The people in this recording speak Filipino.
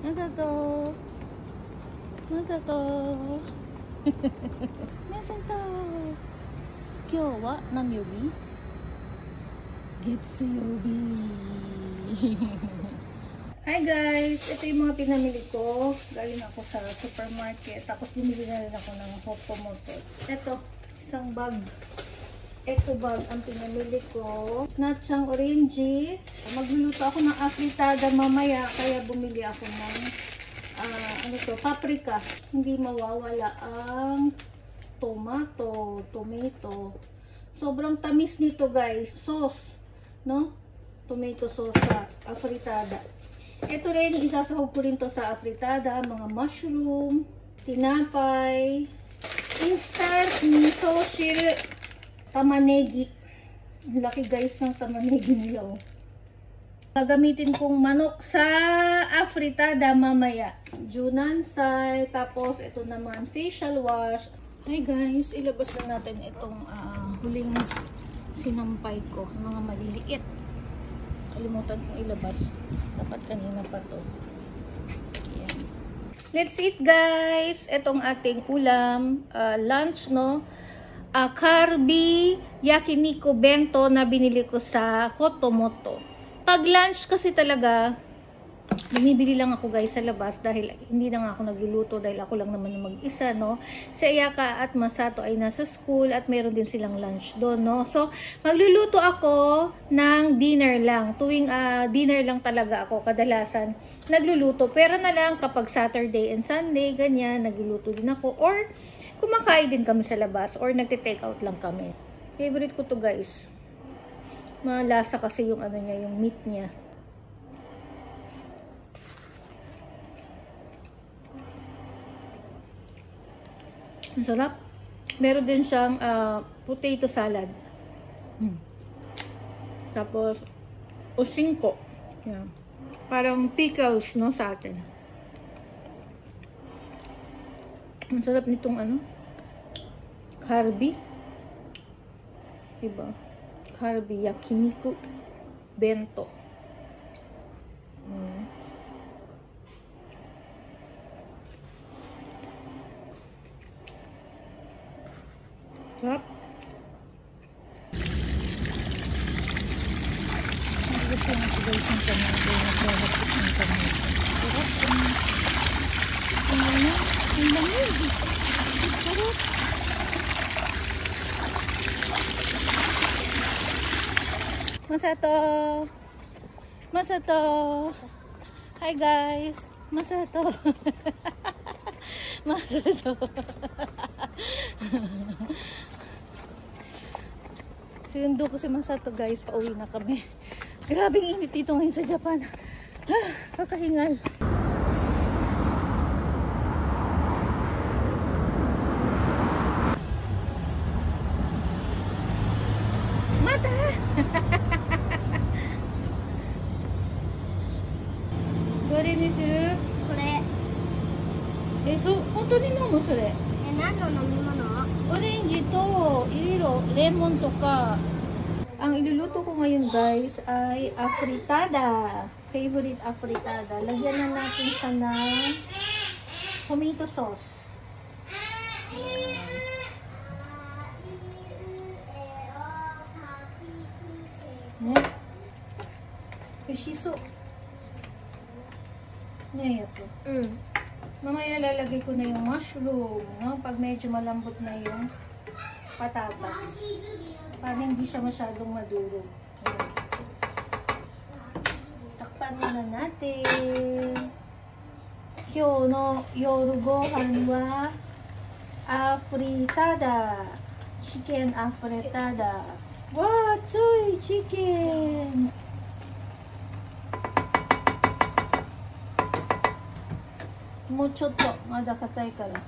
マサトマサトマサト、今日は何曜日？月曜日。Hi guys! Ito yung mga pinamili ko. Galing ako sa supermarket. Tapos bumili na rin ako ng Hokomoto. Ito, isang bag. Ito bag ang pinamili ko. Natsang orangey. Magluluto ako ng afritada mamaya. Kaya bumili ako ng paprika. Hindi mawawala ang tomato. Sobrang tamis nito guys. Sauce. No? Tomato sauce sa afritada. Ito rin, isasahog ko rin to sa afritada. Mga mushroom, tinapay, instant miso shiru, tamanegi. Ang laki guys ng tamanegi nila. Oh. Gagamitin kong manok sa afritada mamaya. Junansai, tapos ito naman facial wash. Hi guys, ilabas na natin itong huling sinampay ko, mga maliliit. Kalimutan kong ilabas. Dapat kanina pa to. Ayan. Let's eat guys! Itong ating ulam. Lunch, no? Karbi yakiniku bento na binili ko sa Hokomoto. Pag lunch kasi talaga, bumibili lang ako guys sa labas dahil hindi na nga ako nagluluto dahil ako lang naman yung mag-isa, no? Si Ayaka at Masato ay nasa school at meron din silang lunch doon, no? So, magluluto ako ng dinner lang. Tuwing dinner lang talaga ako kadalasan nagluluto. Pero na lang kapag Saturday and Sunday, ganyan, nagluluto din ako. Or, kumakain din kami sa labas or nagte-take out lang kami. Favorite ko to guys. Malasa kasi yung niya, yung meat niya. Ang sarap. Meron din siyang potato salad. Tapos, oshinko. Yan. Parang pickles, no, sa atin. Ang sarap nitong karbi. Diba? Karbi yakiniku bento. Sarap. Gusto na ko guys ng tomato. Naglalapit ng tomato. Sarap. Ang lamig. Sarap. Masato. Masato. Hi guys. Masato. Masato. Sinundo ko si Masato guys, pauwi na kami. Grabing init dito ngayon sa Japan. Kakahingal. Mata! Dore ni suru? Kore. Hontou ni nomu sore? 何の飲み物？ Orange to, iriro, lemon to ka. Ang iluluto ko ngayon guys ay afritada. Favorite afritada. Lagyan na natin siya ng tomato sauce. Shiso. Ngayon ito. Mamaya lalagay ko na yung mushroom, no? Pag medyo malambot na yung patatas. Para hindi siya masyadong madurog. Takpan muna natin. Kyou no yoru gohan wa afritada. Chicken afritada. Wow, tsuy chicken! Mo chotto, mada katai kara.